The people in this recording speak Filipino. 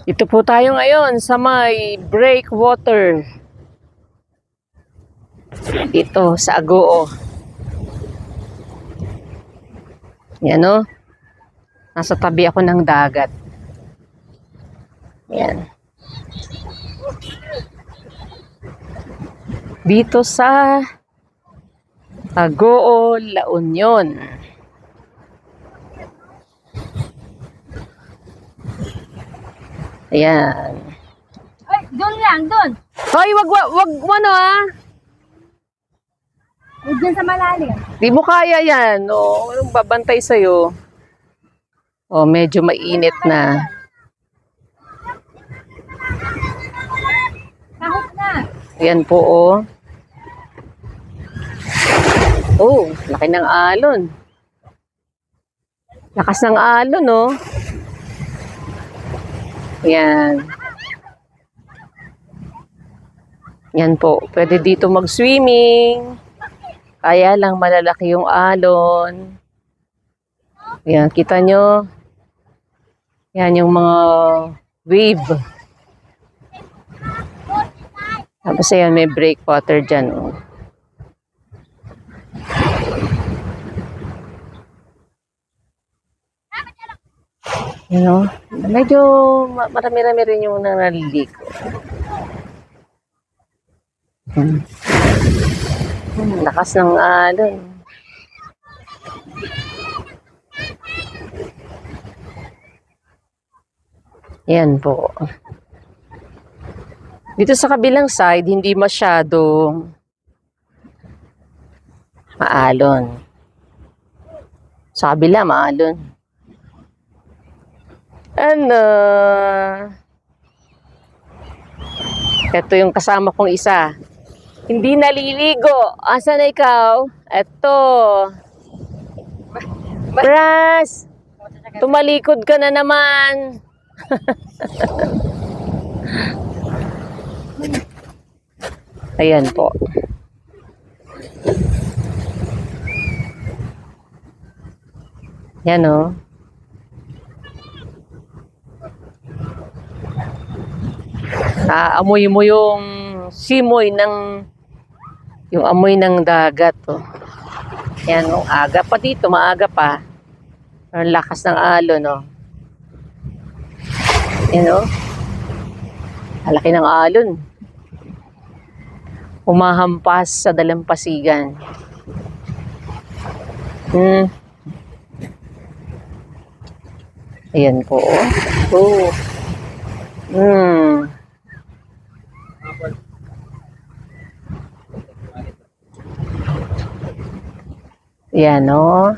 Ito po tayo ngayon sa may breakwater. Dito sa Agoo. Yan o. Nasa tabi ako ng dagat. Yan. Dito sa Agoo, La Union. Ayan. Ay, doon lang, doon. Hoy, wag ano ah. Huwag dyan sa malalim. Di mo kaya yan. O, anong babantay sa'yo? O, medyo mainit na. Kahit na. Ayan po, o. Oh, laki ng alon. Lakas ng alon, oh. Ayan. Yan po. Pwede dito mag-swimming. Kaya lang malalaki yung alon. Ayan, kita nyo. Yan yung mga wave. Tapos ayan, may breakwater dyan, oh. You know, medyo marami-rami rin yung naliligo. Lakas ng alon. Yan po. Dito sa kabilang side, hindi masyadong maalon. Sa kabila, maalon. Ano? Ito yung kasama kong isa. Hindi naliligo. Asan na ikaw? Ito. Bras! Tumalikod ka na naman. Ayan po. Yan o. Amoy mo yung simoy ng yung amoy ng dagat, oh. Yan, oh, aga pa dito, maaga pa. Ang lakas ng alon, oh. Yan, oh. Malaki ng alon. Umahampas sa dalampasigan. Ayan po, oh. Yan, oh.